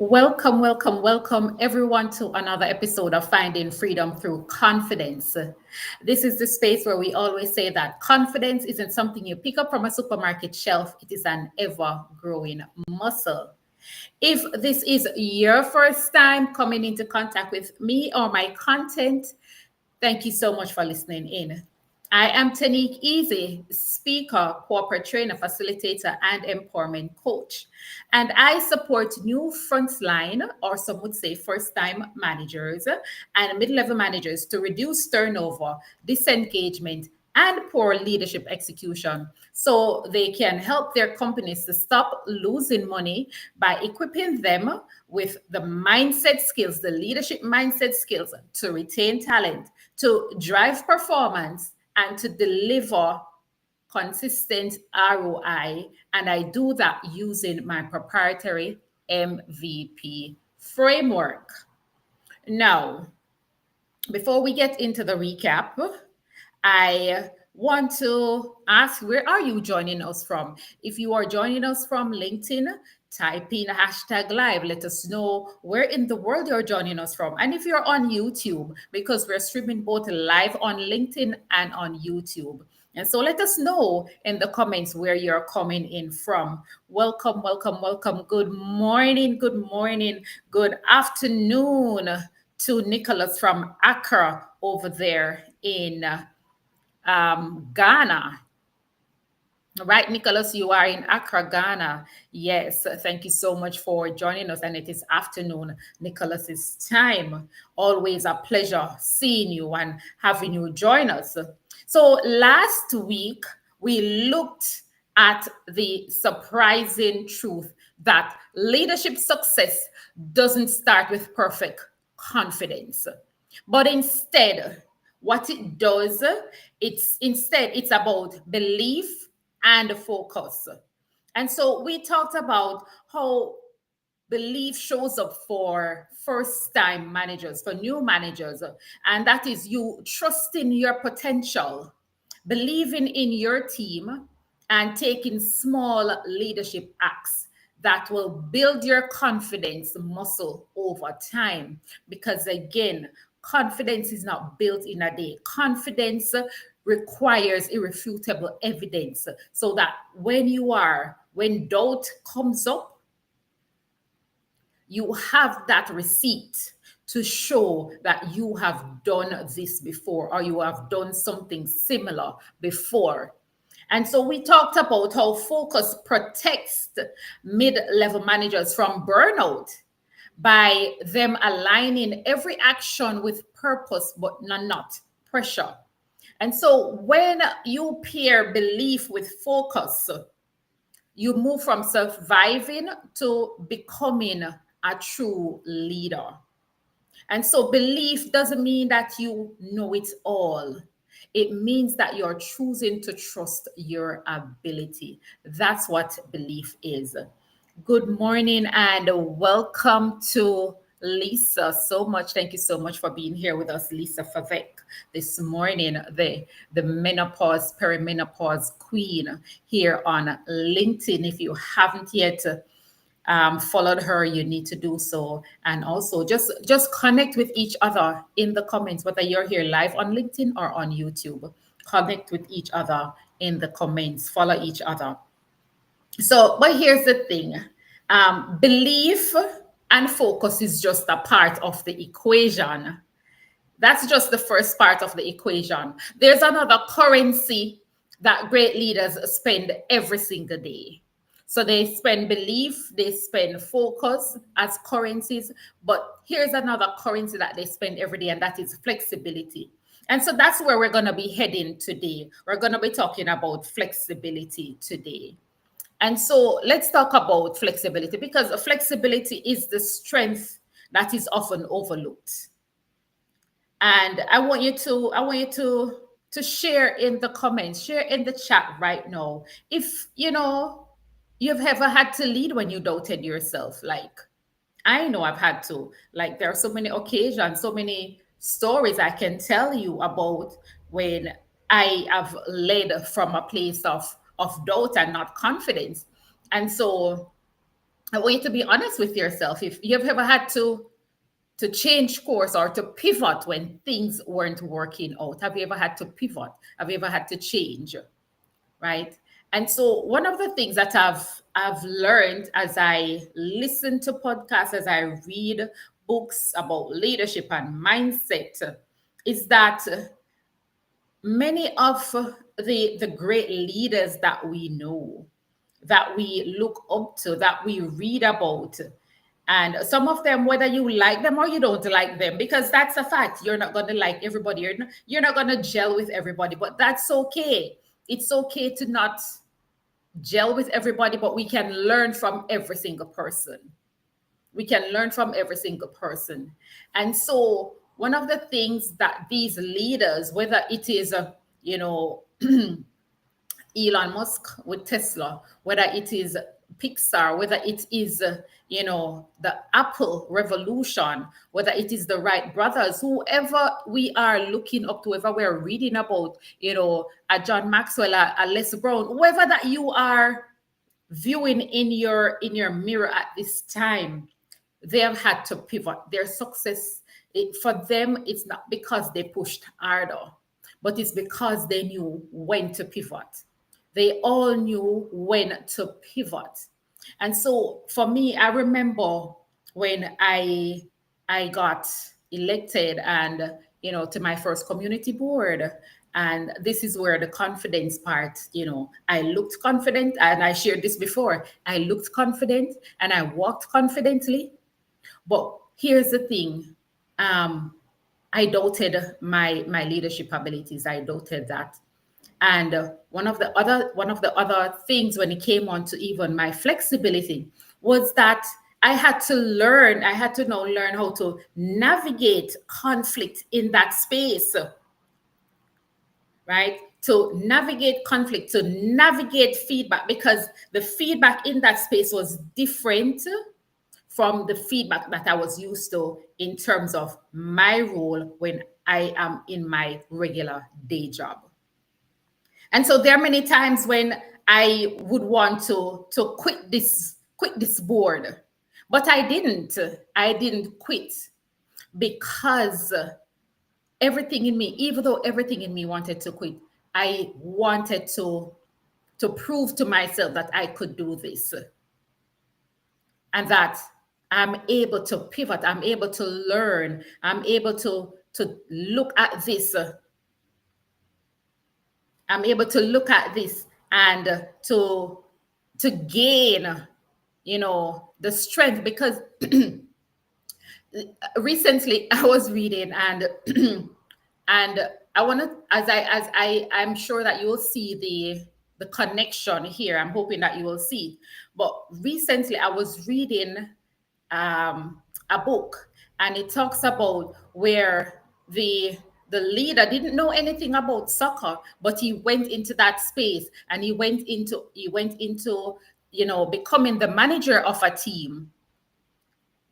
Welcome, welcome, welcome everyone to another episode of Finding Freedom Through Confidence. This is the space where we always say that confidence isn't something you pick up from a supermarket shelf, it is an ever growing muscle. If this is your first time coming into contact with me or my content, thank you so much for listening in. I am Tanique Easy, speaker, corporate trainer, facilitator, and empowerment coach. And I support new frontline, or some would say first time managers and mid level managers to reduce turnover, disengagement, and poor leadership execution so they can help their companies to stop losing money by equipping them with the mindset skills, the leadership mindset skills to retain talent, to drive performance, and to deliver consistent ROI. And I do that using my proprietary MVP framework. Now, before we get into the recap, I want to ask, where are you joining us from? If you are joining us from LinkedIn, type in hashtag live. Let us know where in the world you're joining us from. And if you're on YouTube, because we're streaming both live on LinkedIn and on YouTube. And so let us know in the comments where you're coming in from. Welcome, welcome, welcome. Good morning, good afternoon to Nicholas from Accra over there in Ghana. Right, Nicholas, you are in Accra, Ghana. Yes, thank you so much for joining us. And it is afternoon, Nicholas's time. Always a pleasure seeing you and having you join us. So last week, we looked at the surprising truth that leadership success doesn't start with perfect confidence, but instead, what it does, it's about belief and focus. And so we talked about how belief shows up for first time managers, for new managers, and that is you trusting your potential, believing in your team, and taking small leadership acts that will build your confidence muscle over time. Because again, confidence is not built in a day. Confidence requires irrefutable evidence so that when doubt comes up, you have that receipt to show that you have done this before or you have done something similar before. And so we talked about how focus protects mid-level managers from burnout by them aligning every action with purpose but not pressure. And so when you pair belief with focus, you move from surviving to becoming a true leader. And so belief doesn't mean that you know it all. It means that you're choosing to trust your ability. That's what belief is. Good morning and welcome to Lisa. So much. Thank you so much for being here with us, Lisa Favec, this morning, the menopause, perimenopause queen here on LinkedIn. If you haven't yet followed her, you need to do so. And also just connect with each other in the comments, whether you're here live on LinkedIn or on YouTube. Connect with each other in the comments, follow each other. So, but here's the thing, belief and focus is just a part of the equation. That's just the first part of the equation. There's another currency that great leaders spend every single day. So they spend belief, they spend focus as currencies, but here's another currency that they spend every day, and that is flexibility. And so that's where we're going to be heading today. We're going to be talking about flexibility today. And so let's talk about flexibility, because flexibility is the strength that is often overlooked. And I want you to share in the comments, share in the chat right now. If you've ever had to lead when you doubted yourself, like I know I've had to. Like there are so many occasions, so many stories I can tell you about when I have led from a place of doubt and not confidence. And so I want you to be honest with yourself. If you've ever had to change course or to pivot when things weren't working out, have you ever had to pivot? Have you ever had to change? Right? And so one of the things that I've learned as I listen to podcasts, as I read books about leadership and mindset, is that many of the great leaders that we know, that we look up to, that we read about, and some of them, whether you like them or you don't like them, because that's a fact, you're not going to like everybody, you're not going to gel with everybody, but that's okay. It's okay to not gel with everybody, but we can learn from every single person. We can learn from every single person. And so one of the things that these leaders, whether it is you know Elon Musk with Tesla, whether it is Pixar, whether it is, the Apple revolution, whether it is the Wright brothers, whoever we are looking up to, whoever we're reading about, a John Maxwell, a Les Brown, whoever that you are viewing in your mirror at this time, they have had to pivot. Their success, for them, it's not because they pushed harder, but it's because they knew when to pivot. They all knew when to pivot. And so for me, I remember when I got elected and to my first community board. And this is where the confidence part, I looked confident, and I shared this before. I looked confident and I walked confidently. But here's the thing. I doubted my leadership abilities. I doubted that. And one of the other things when it came on to even my flexibility was that I had to now learn how to navigate conflict in that space, right? To navigate conflict, to navigate feedback, because the feedback in that space was different from the feedback that I was used to in terms of my role when I am in my regular day job. And so there are many times when I would want to quit this board, but I didn't. I didn't quit because everything in me, even though everything in me wanted to quit, I wanted to prove to myself that I could do this and that I'm able to pivot, I'm able to learn, I'm able to look at this. I'm able to look at this and to gain, the strength, because recently I was reading and and I want to, I'm sure that you will see the connection here. I'm hoping that you will see. But recently I was reading a book, and it talks about where the leader didn't know anything about soccer, but he went into that space and he went into becoming the manager of a team,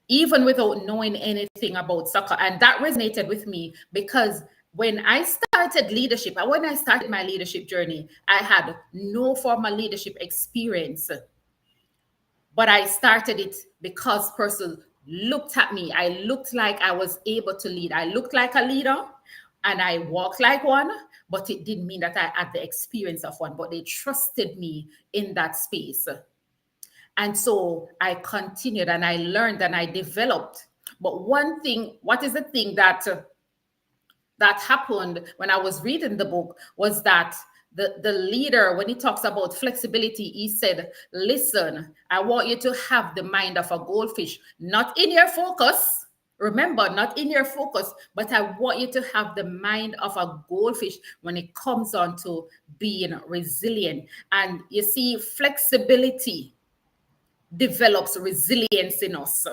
even without knowing anything about soccer. And that resonated with me because when I started leadership, and when I started my leadership journey, I had no formal leadership experience, but I started it because person looked at me. I looked like I was able to lead. I looked like a leader and I walked like one, but it didn't mean that I had the experience of one, but they trusted me in that space. And so I continued and I learned and I developed. But one thing, what is the thing that happened when I was reading the book was that the leader, when he talks about flexibility, he said, listen, I want you to have the mind of a goldfish, not in your focus. Remember, not in your focus, but I want you to have the mind of a goldfish when it comes on to being resilient. And you see, flexibility develops resilience in us.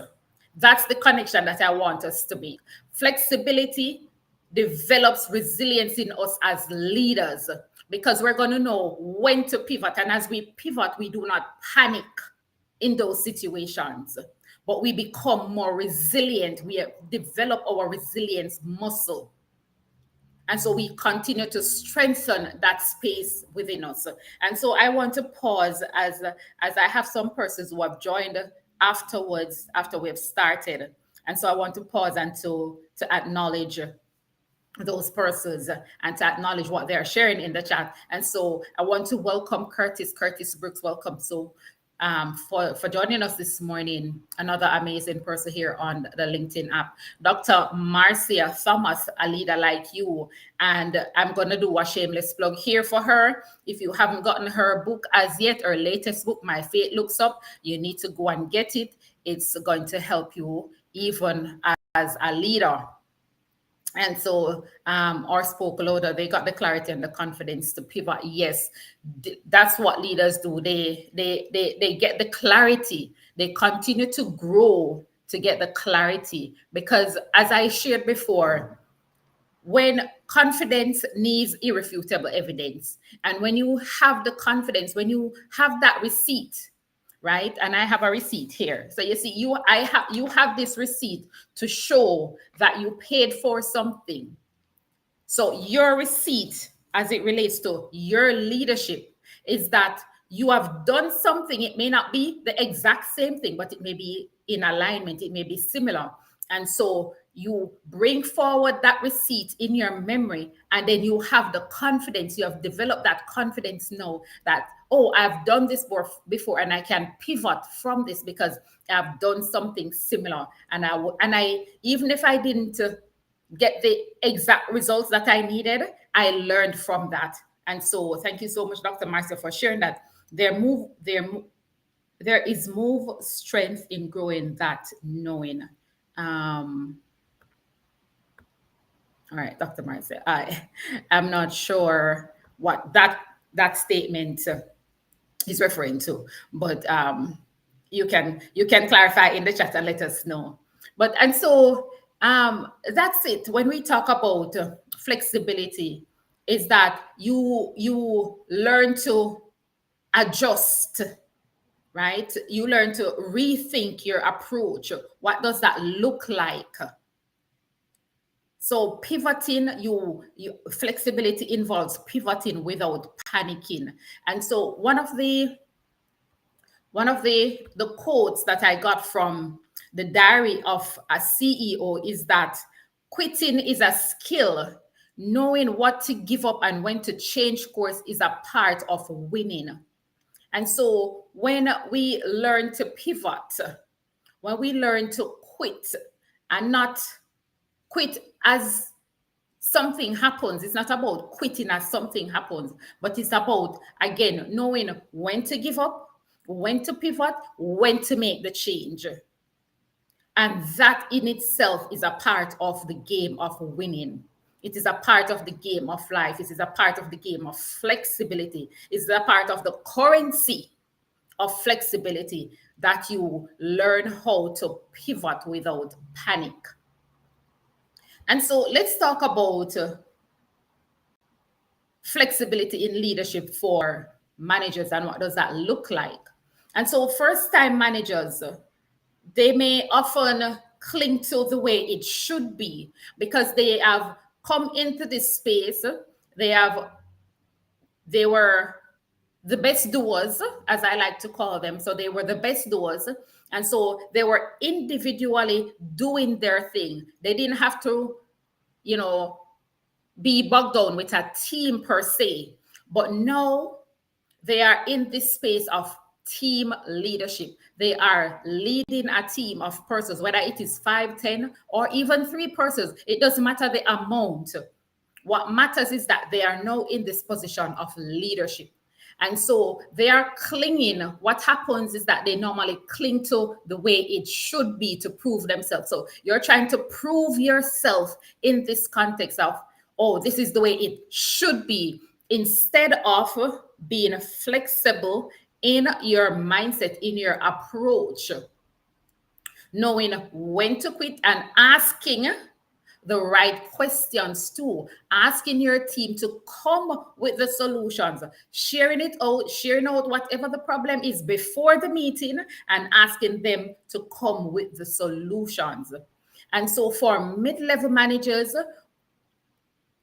That's the connection that I want us to make. Flexibility develops resilience in us as leaders because we're going to know when to pivot. And as we pivot, we do not panic in those situations, but we become more resilient. We develop our resilience muscle. And so we continue to strengthen that space within us. And so I want to pause as I have some persons who have joined afterwards, after we've started. And so I want to pause and to acknowledge those persons and to acknowledge what they're sharing in the chat. And so I want to welcome Curtis Brooks. Welcome. So for joining us this morning, another amazing person here on the LinkedIn app, Dr. Marcia Thomas, a leader like you. And I'm going to do a shameless plug here for her. If you haven't gotten her book as yet, her latest book, My Faith Looks Up, you need to go and get it. It's going to help you even as a leader. And so our spoke loader, they got the clarity and the confidence to pivot. Yes, that's what leaders do. They get the clarity. They continue to grow to get the clarity. Because as I shared before, when confidence needs irrefutable evidence, and when you have the confidence, when you have that receipt, right? And I have a receipt here. So you see, you have this receipt to show that you paid for something. So your receipt, as it relates to your leadership, is that you have done something. It may not be the exact same thing, but it may be in alignment. It may be similar. And so you bring forward that receipt in your memory, and then you have the confidence. You have developed that confidence now that, oh, I've done this before, and I can pivot from this because I've done something similar. And I even if I didn't get the exact results that I needed, I learned from that. And so thank you so much, Dr. Marcia, for sharing that. There is move strength in growing that knowing. All right, Dr. Marcia, I'm not sure what that statement is referring to, but you can clarify in the chat and let us know. But and so that's it. When we talk about flexibility, is that you learn to adjust, right? You learn to rethink your approach. What does that look like? So pivoting, flexibility involves pivoting without panicking. And so one of the quotes that I got from the diary of a CEO is that quitting is a skill. Knowing what to give up and when to change course is a part of winning. And so when we learn to pivot, when we learn to quit and not quit as something happens, it's not about quitting as something happens, but it's about, again, knowing when to give up, when to pivot, when to make the change. And that in itself is a part of the game of winning. It is a part of the game of life. It is a part of the game of flexibility. It's a part of the currency of flexibility that you learn how to pivot without panic. And so let's talk about flexibility in leadership for managers and what does that look like. And so first-time managers, they may often cling to the way it should be because they have come into this space. They were the best doers, as I like to call them. So they were the best doers. And so they were individually doing their thing. They didn't have to, be bogged down with a team per se. But now they are in this space of team leadership. They are leading a team of persons, whether it is 5, 10, or even 3 persons. It doesn't matter the amount. What matters is that they are now in this position of leadership. And so they are clinging. What happens is that they normally cling to the way it should be to prove themselves. So you're trying to prove yourself in this context of, oh, this is the way it should be, instead of being flexible in your mindset, in your approach, knowing when to quit and asking the right questions too, asking your team to come with the solutions, sharing out whatever the problem is before the meeting and asking them to come with the solutions. And so for mid-level managers,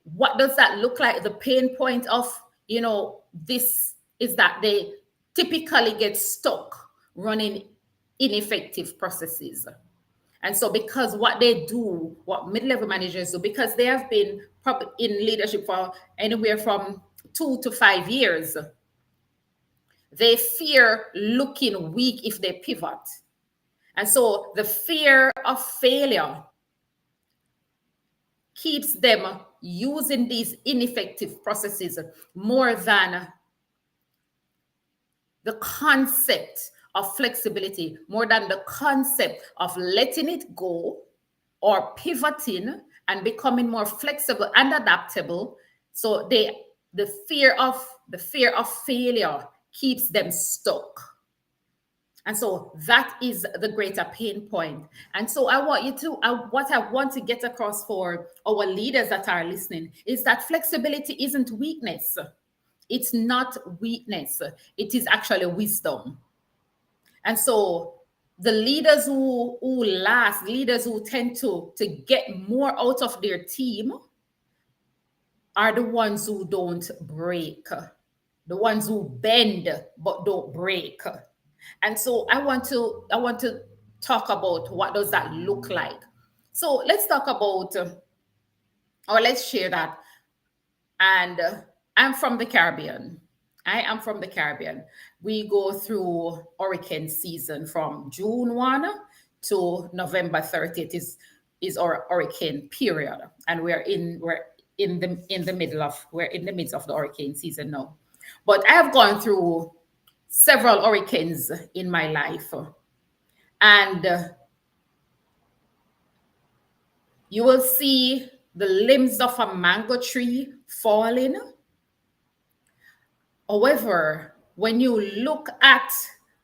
what does that look like? The pain point of, this is that they typically get stuck running ineffective processes. And so, because what they do, what mid-level managers do, because they have been in leadership for anywhere from 2 to 5 years, they fear looking weak if they pivot. And so the fear of failure keeps them using these ineffective processes more than the concept of flexibility, more than the concept of letting it go or pivoting and becoming more flexible and adaptable. So the fear of failure keeps them stuck. And so that is the greater pain point. And so what I want to get across for our leaders that are listening is that flexibility isn't weakness. It's not weakness. It is actually wisdom. And so the leaders who last, leaders who tend to get more out of their team are the ones who don't break, the ones who bend but don't break. And so I want to talk about what does that look like. So let's talk about or let's share that. And I'm from the Caribbean. I am from the Caribbean. We go through hurricane season from June 1 to November 30th is our hurricane period, and we're in the midst of the hurricane season now. But I have gone through several hurricanes in my life, and you will see the limbs of a mango tree falling. However, when you look at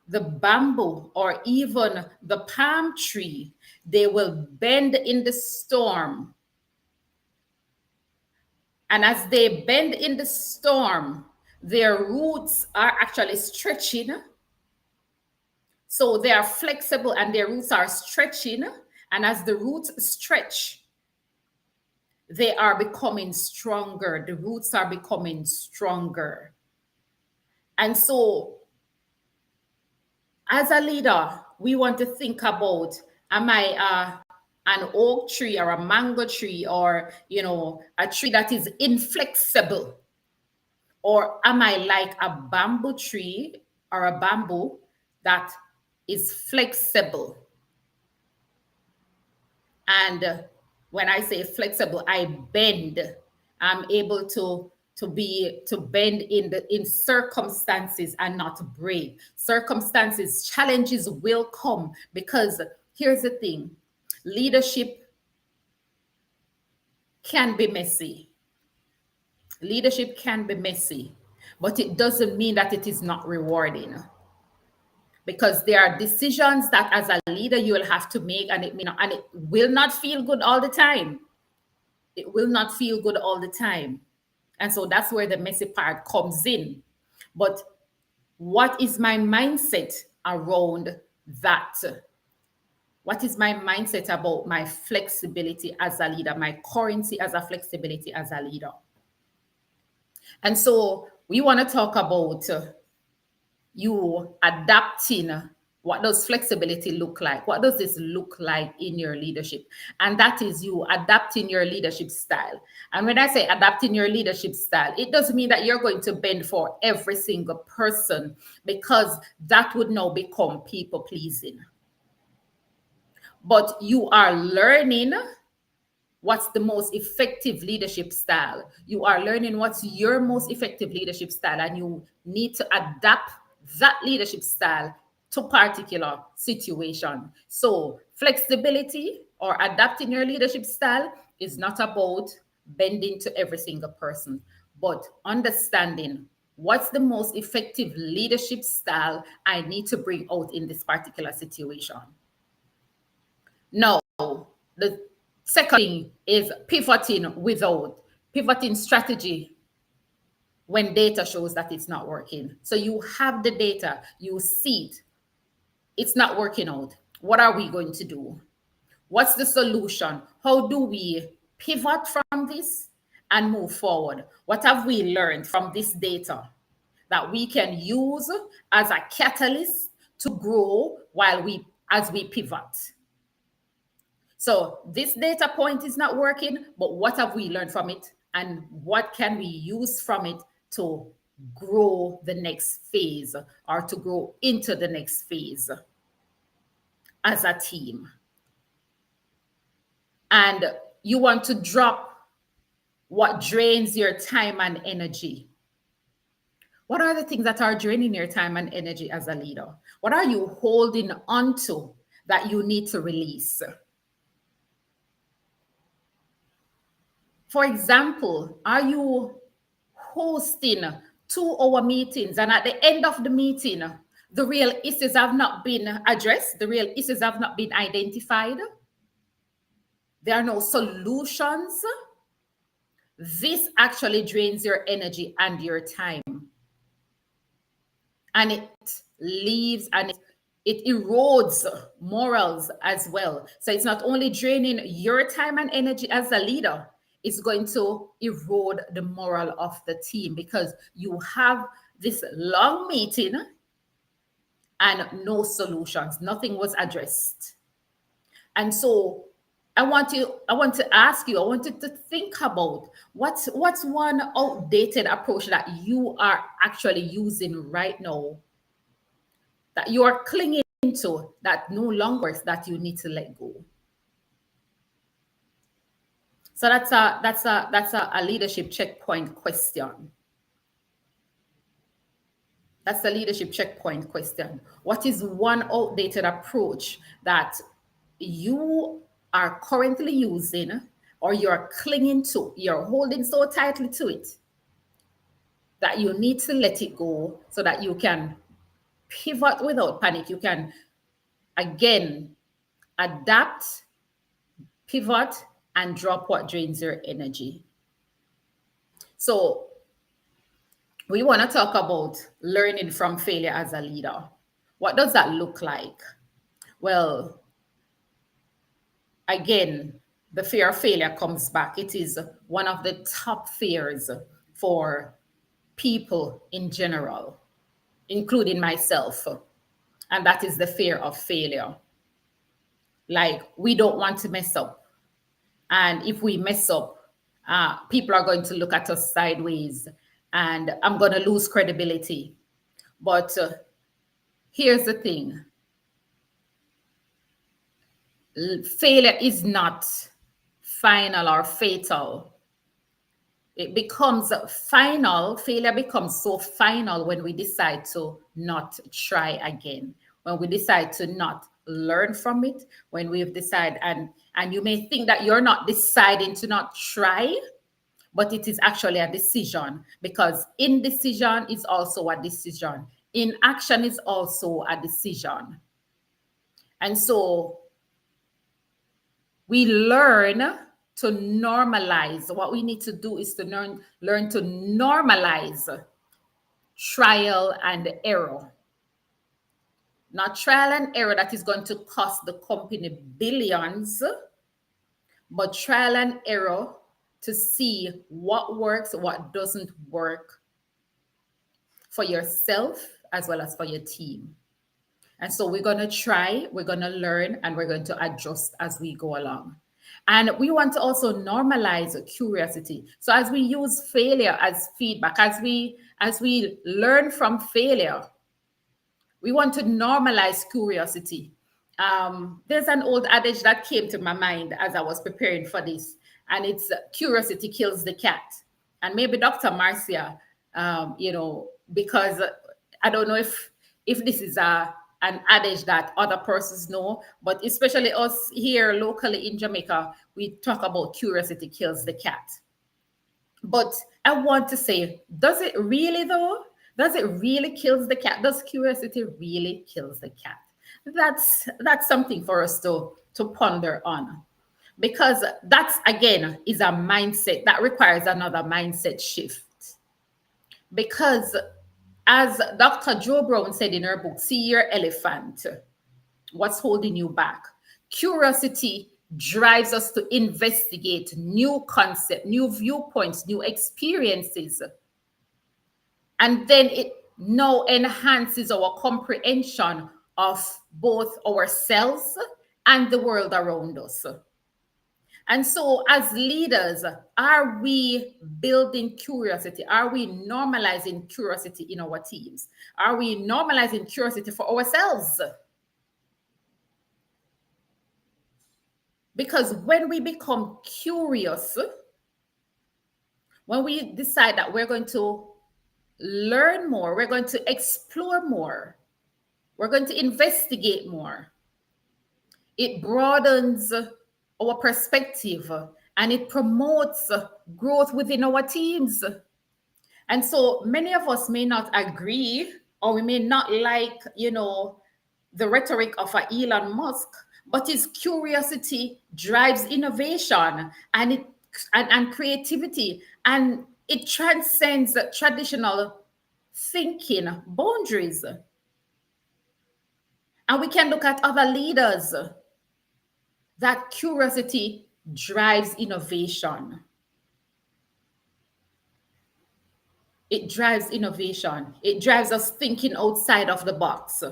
the bamboo or even the palm tree, they will bend in the storm. And as they bend in the storm, their roots are actually stretching. So they are flexible and their roots are stretching. And as the roots stretch, they are becoming stronger. The roots are becoming stronger. And so, as a leader, we want to think about, am I an oak tree or a mango tree, or a tree that is inflexible? Or am I like a bamboo tree or a bamboo that is flexible? And when I say flexible, I bend. I'm able to bend in circumstances and not break. Circumstances, challenges will come, because here's the thing: leadership can be messy. Leadership can be messy, but it doesn't mean that it is not rewarding. Because there are decisions that as a leader you will have to make, and it will not feel good all the time. It will not feel good all the time. And so that's where the messy part comes in. But what is my mindset around that? What is my mindset about my flexibility as a leader, my currency as a flexibility as a leader? And so we want to talk about you adapting. What does flexibility look like? What does this look like in your leadership? And that is you adapting your leadership style. And when I say adapting your leadership style, it doesn't mean that you're going to bend for every single person, because that would now become people pleasing. But you are learning what's the most effective leadership style. You are learning what's your most effective leadership style, and you need to adapt that leadership style to particular situation. So flexibility or adapting your leadership style is not about bending to every single person, but understanding what's the most effective leadership style I need to bring out in this particular situation. Now, the second thing is pivoting strategy when data shows that it's not working. So you have the data, you see it, it's not working out. What are we going to do? What's the solution? How do we pivot from this and move forward? What have we learned from this data that we can use as a catalyst to grow while we as we pivot. So this data point is not working, but what have we learned from it? And what can we use from it to grow the next phase or to grow into the next phase as a team? And you want to drop what drains your time and energy. What are the things that are draining your time and energy as a leader? What are you holding on to that you need to release? For example, are you hosting 2 hour meetings and at the end of the meeting, the real issues have not been addressed, the real issues have not been identified, there are no solutions? This actually drains your energy and your time. And it leaves and it erodes morals as well. So it's not only draining your time and energy as a leader, it's going to erode the moral of the team because you have this long meeting and no solutions. Nothing was addressed. And so I want to ask you, I want you to think about what's one outdated approach that you are actually using right now that you are clinging to that no longer works that you need to let go. So that's a leadership checkpoint question. That's the leadership checkpoint question. What is one outdated approach that you are currently using or you're clinging to, you're holding so tightly to it that you need to let it go so that you can pivot without panic? You can, again, adapt, pivot, and drop what drains your energy. So we want to talk about learning from failure as a leader. What does that look like? Well, again, the fear of failure comes back. It is one of the top fears for people in general, including myself. And that is the fear of failure. Like, we don't want to mess up. And if we mess up, people are going to look at us sideways and I'm going to lose credibility. But here's the thing. Failure is not final or fatal. It becomes final. Failure becomes so final when we decide to not try again, when we decide to not learn from it, when we've decided, and you may think that you're not deciding to not try, but it is actually a decision, because indecision is also a decision. Inaction is also a decision. And so we learn to normalize. What we need to do is to learn to normalize trial and error. Not trial and error that is going to cost the company billions, but trial and error to see what works, what doesn't work for yourself as well as for your team. And so we're going to try, we're going to learn, and we're going to adjust as we go along. And we want to also normalize curiosity. So as we use failure as feedback, as we learn from failure, we want to normalize curiosity. There's an old adage that came to my mind as I was preparing for this, and it's curiosity kills the cat. And maybe Dr. Marcia, because I don't know if this is an adage that other persons know, but especially us here locally in Jamaica, we talk about curiosity kills the cat. But I want to say, does it really though? Does it really kills the cat? Does curiosity really kills the cat? That's something for us to ponder on, because that's, again, is a mindset that requires another mindset shift. Because as Dr. Jo Brown said in her book, See Your Elephant, What's Holding You Back? Curiosity drives us to investigate new concepts, new viewpoints, new experiences. And then it now enhances our comprehension of both ourselves and the world around us. And so, as leaders, are we building curiosity? Are we normalizing curiosity in our teams? Are we normalizing curiosity for ourselves? Because when we become curious, when we decide that we're going to learn more, we're going to explore more, we're going to investigate more, it broadens our perspective and it promotes growth within our teams. And so many of us may not agree, or we may not like, the rhetoric of a Elon Musk, but his curiosity drives innovation and creativity, and it transcends traditional thinking boundaries. And we can look at other leaders that curiosity drives innovation. It drives innovation. It drives us thinking outside of the box.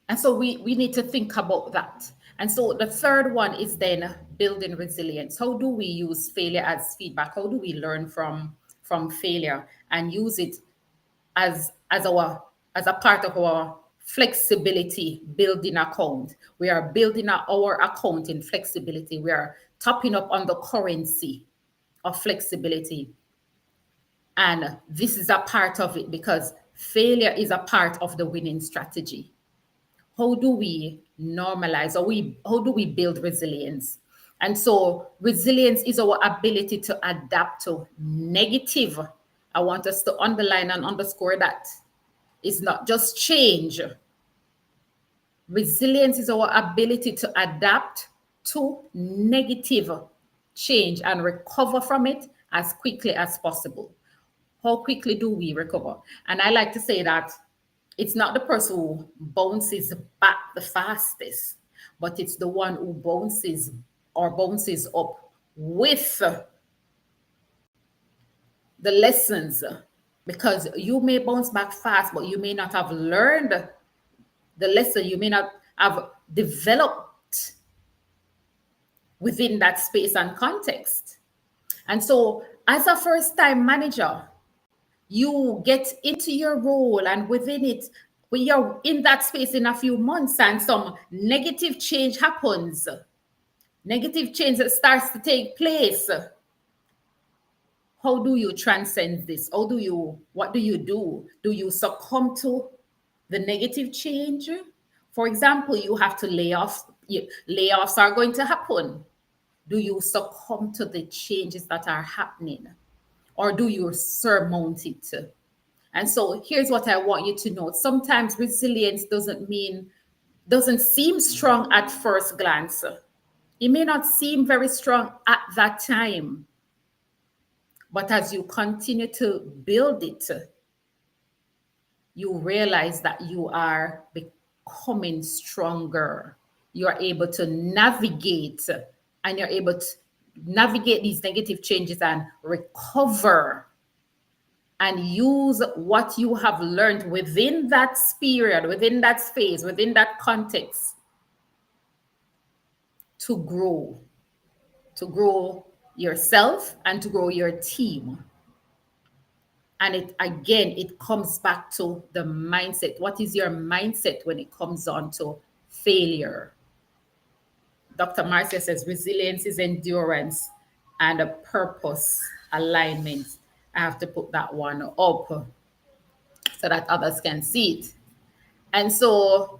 And so we need to think about that. And so the third one is then building resilience. How do we use failure as feedback? How do we learn from failure and use it as a part of our flexibility building account? We are building our account in flexibility. We are topping up on the currency of flexibility. And this is a part of it because failure is a part of the winning strategy. How do we normalize, or how do we build resilience? And so resilience is our ability to adapt to negative. I want us to underline and underscore that. It's not just change. Resilience is our ability to adapt to negative change and recover from it as quickly as possible. How quickly do we recover? And I like to say that it's not the person who bounces back the fastest, but it's the one who bounces up with the lessons. Because you may bounce back fast, but you may not have learned the lesson. You may not have developed within that space and context. And so, as a first time manager, you get into your role, and within it, when you're in that space in a few months and some negative change happens, negative change that starts to take place, how do you transcend this? What do you do? Do you succumb to the negative change? For example, you have to lay off. Layoffs are going to happen. Do you succumb to the changes that are happening? Or do you surmount it? And so here's what I want you to know. Sometimes resilience doesn't seem strong at first glance. It may not seem very strong at that time. But as you continue to build it, you realize that you are becoming stronger. You are able to navigate, and you're able to navigate these negative changes and recover and use what you have learned within that period, within that space, within that context to grow yourself and to grow your team. And it comes back to the mindset. What is your mindset when it comes on to failure? Dr. Marcia says resilience is endurance and a purpose alignment. I have to put that one up so that others can see it. And so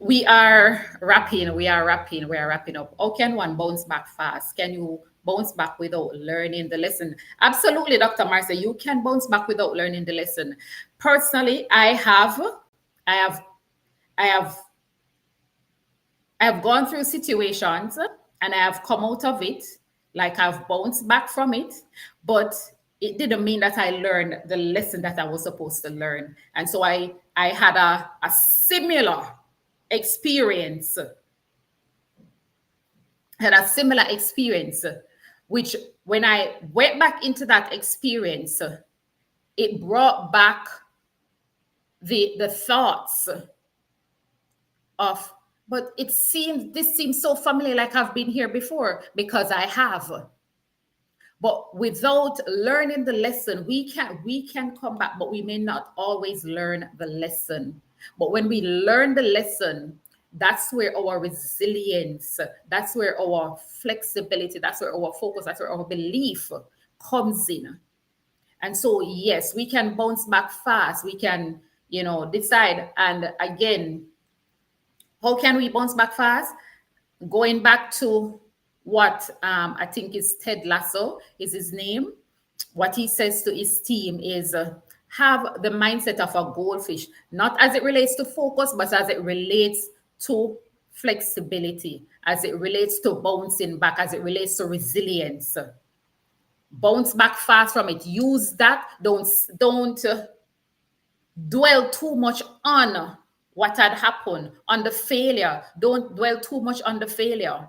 we are wrapping up. How can one bounce back fast? Can you bounce back without learning the lesson? Absolutely, Dr. Marcia, you can bounce back without learning the lesson. Personally, I have gone through situations and I have come out of it, like I've bounced back from it, but it didn't mean that I learned the lesson that I was supposed to learn. And so I had a similar experience, which when I went back into that experience, it brought back the thoughts of, but this seems so familiar, like I've been here before, because I have. But without learning the lesson, we can come back, but we may not always learn the lesson. But when we learn the lesson, that's where our resilience, that's where our flexibility, that's where our focus, that's where our belief comes in. And so, yes, we can bounce back fast. We can, decide. And again, how can we bounce back fast? Going back to what I think is Ted Lasso is his name. What he says to his team is have the mindset of a goldfish, not as it relates to focus, but as it relates to flexibility, as it relates to bouncing back, as it relates to resilience. Bounce back fast from it. Use that. Don't dwell too much on what had happened, on the failure. Don't dwell too much on the failure,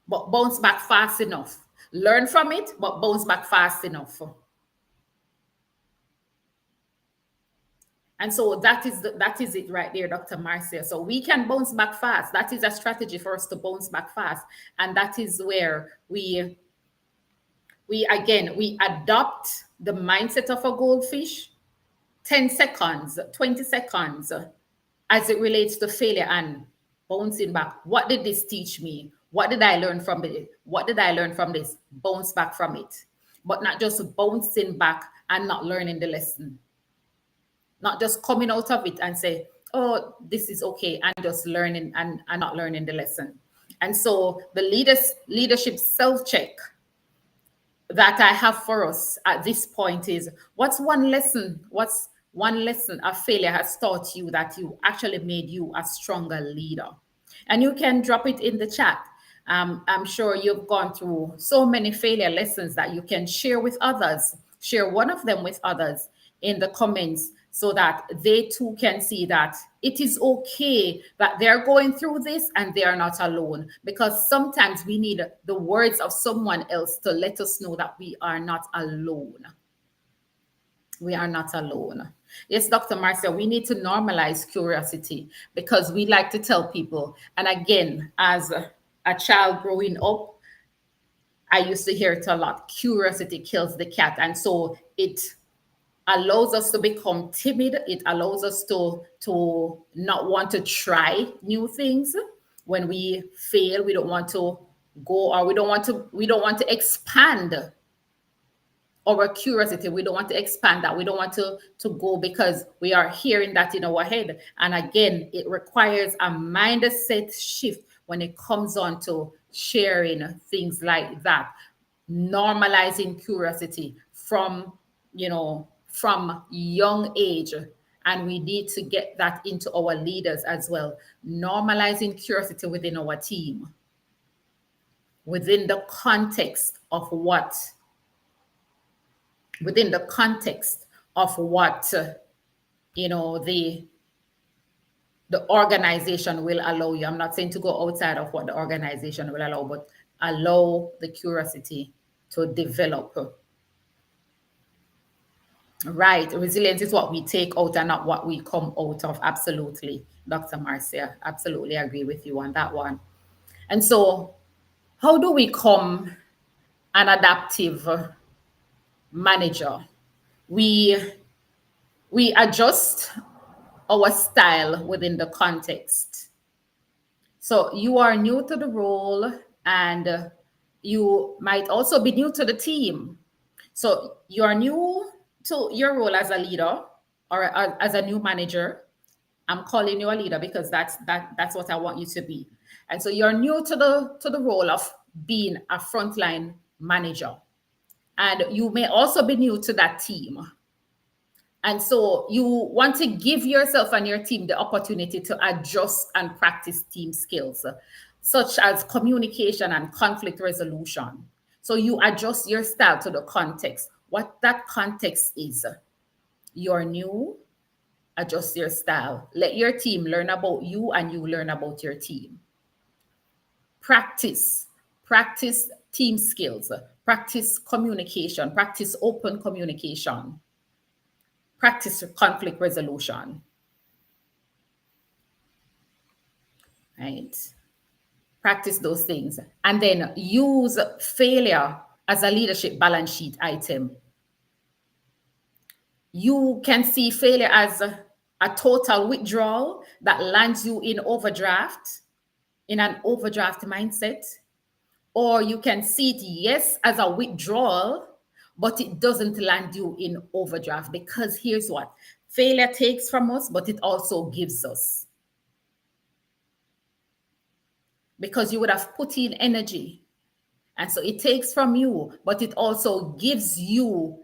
but bounce back fast enough. Learn from it, but bounce back fast enough. And so that is it right there, Dr. Marcia. So we can bounce back fast. That is a strategy for us to bounce back fast. And that is where we adopt the mindset of a goldfish, 10 seconds, 20 seconds, as it relates to failure and bouncing back. What did this teach me? What did I learn from it? What did I learn from this? Bounce back from it. But not just bouncing back and not learning the lesson. Not just coming out of it and say, oh, this is okay, and just learning and not learning the lesson. And so the leadership self-check that I have for us at this point is, what's one lesson? What's one lesson a failure has taught you that you actually made you a stronger leader? And you can drop it in the chat. I'm sure you've gone through so many failure lessons that you can share with others. Share one of them with others in the comments so that they too can see that it is okay that they're going through this and they are not alone. Because sometimes we need the words of someone else to let us know that we are not alone. We are not alone. Yes, Dr. Marcia, we need to normalize curiosity, because we like to tell people, and again, as a child growing up, I used to hear it a lot: curiosity kills the cat. And so it allows us to become timid. It allows us to not want to try new things. When we fail, we don't want to go, or we don't want to expand our curiosity. We don't want to expand that. We don't want to go, because we are hearing that in our head. And again, it requires a mindset shift when it comes on to sharing things like that. Normalizing curiosity from young age. And we need to get that into our leaders as well. Normalizing curiosity within our team, within the context of what the organization will allow you. I'm not saying to go outside of what the organization will allow, but allow the curiosity to develop. Right. Resilience is what we take out and not what we come out of. Absolutely, Dr. Marcia. Absolutely agree with you on that one. And so, how do we become an adaptive manager? We adjust our style within the context. So you are new to the role, and you might also be new to the team. So you're new to your role as a leader, or as a new manager. I'm calling you a leader because that's what I want you to be. And so you're new to the role of being a frontline manager. And you may also be new to that team. And so you want to give yourself and your team the opportunity to adjust and practice team skills, such as communication and conflict resolution. So you adjust your style to the context. What that context is, you're new, adjust your style. Let your team learn about you and you learn about your team. Practice team skills. practice communication, practice open communication, practice conflict resolution, right? Practice those things. And then use failure as a leadership balance sheet item. You can see failure as a total withdrawal that lands you in overdraft, in an overdraft mindset. Or you can see it, yes, as a withdrawal, but it doesn't land you in overdraft, because here's what failure takes from us, but it also gives us. Because you would have put in energy. And so it takes from you, but it also gives you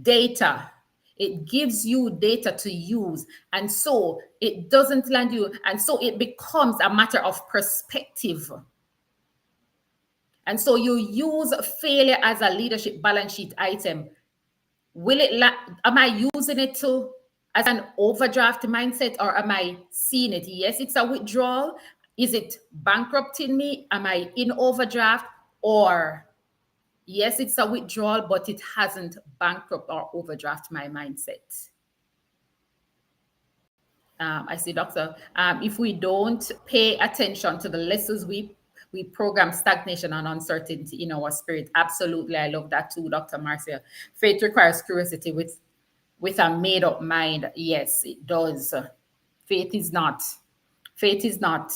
data. It gives you data to use. And so it doesn't land you. And so it becomes a matter of perspective. And so you use failure as a leadership balance sheet item. Am I using it to as an overdraft mindset, or am I seeing it? Yes, it's a withdrawal. Is it bankrupting me? Am I in overdraft? Or yes, it's a withdrawal, but it hasn't bankrupt or overdraft my mindset. I see, Doctor. If we don't pay attention to the lessons we program stagnation and uncertainty in our spirit. Absolutely, I love that too, Dr. Marcia. Faith requires curiosity with a made up mind. Yes, it does. Faith is not. Faith is not.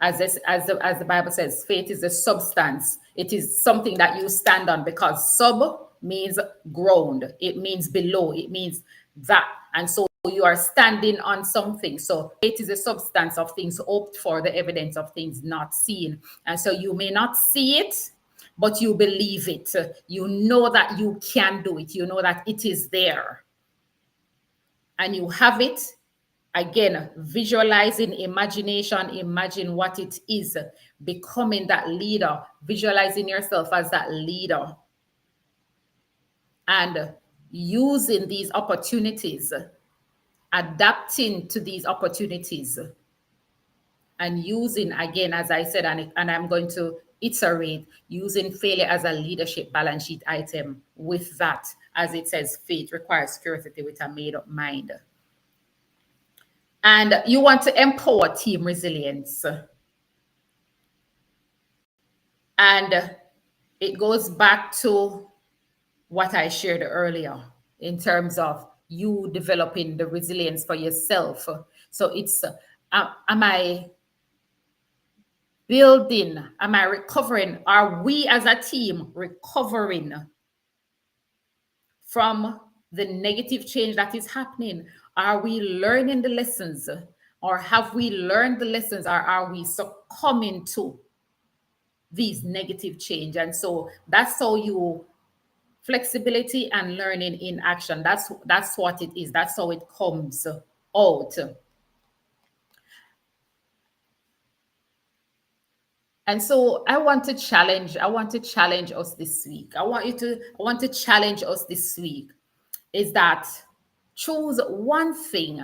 As the Bible says, faith is a substance. It is something that you stand on, because sub means ground. It means below. It means that. And so you are standing on something. So faith is a substance of things hoped for, the evidence of things not seen. And so you may not see it, but you believe it. You know that you can do it. You know that it is there. And you have it. Again, visualizing, imagination, imagine what it is, becoming that leader, visualizing yourself as that leader, and using these opportunities, adapting to these opportunities, and using, again, as I said, and I'm going to iterate, using failure as a leadership balance sheet item. With that, as it says, faith requires curiosity with a made up mind. And you want to empower team resilience. And it goes back to what I shared earlier in terms of you developing the resilience for yourself. So it's, am I building? Am I recovering? Are we as a team recovering from the negative change that is happening? Are we learning the lessons? Or have we learned the lessons? Or are we succumbing to these negative change? And so that's how you flexibility and learning in action. That's what it is. That's how it comes out. And so I want to challenge us this week. I want to challenge us this week is that choose one thing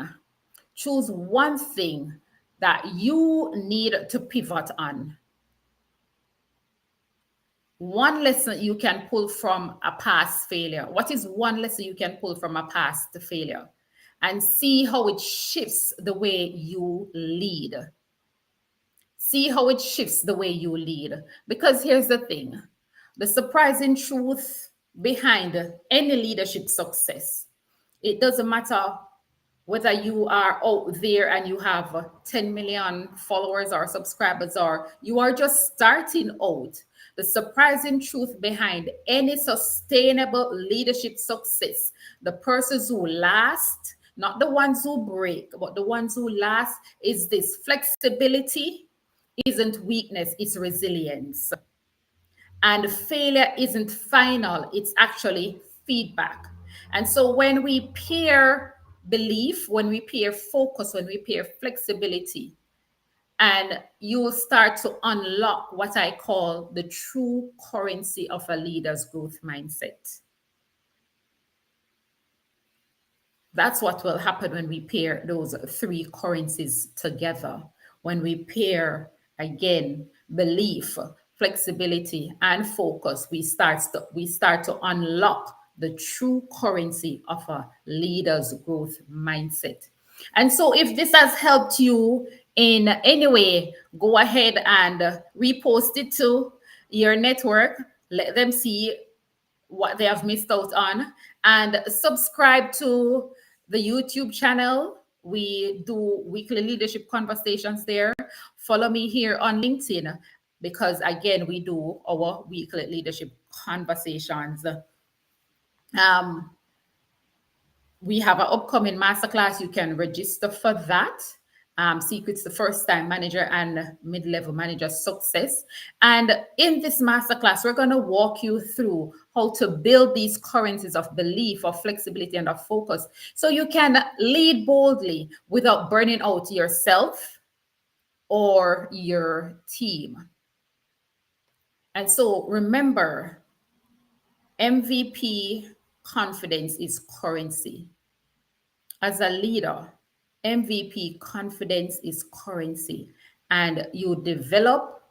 that you need to pivot on. One lesson you can pull from a past failure. What is one lesson you can pull from a past failure? And see how it shifts the way you lead. See how it shifts the way you lead. Because here's the thing. The surprising truth behind any leadership success, it doesn't matter whether you are out there and you have 10 million followers or subscribers, or you are just starting out. The surprising truth behind any sustainable leadership success, the persons who last, not the ones who break, but the ones who last, is this: flexibility isn't weakness, it's resilience. And failure isn't final, it's actually feedback. And so when we pair belief, when we pair focus, when we pair flexibility, and you will start to unlock what I call the true currency of a leader's growth mindset. That's what will happen when we pair those three currencies together. When we pair, again, belief, flexibility, and focus, we start to unlock the true currency of a leader's growth mindset. And so, if this has helped you in any way, go ahead and repost it to your network. Let them see what they have missed out on, and subscribe to the YouTube channel. We do weekly leadership conversations there. Follow me here on LinkedIn because, again, we do our weekly leadership conversations. Um, we have an upcoming masterclass. You can register for that. Secrets to First Time Manager and Mid Level Manager Success. And in this masterclass, we're going to walk you through how to build these currencies of belief, of flexibility, and of focus so you can lead boldly without burning out yourself or your team. And so remember, MVP confidence is currency. As a leader, MVP confidence is currency, and you develop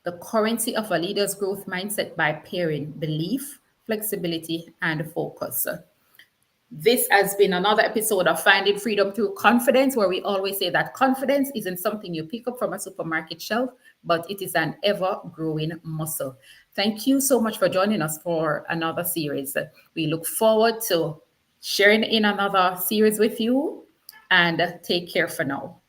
the currency of a leader's growth mindset by pairing belief, flexibility, and focus. This has been another episode of Finding Freedom Through Confidence, where we always say that confidence isn't something you pick up from a supermarket shelf, but it is an ever growing muscle. Thank you so much for joining us for another series. We look forward to sharing in another series with you, and take care for now.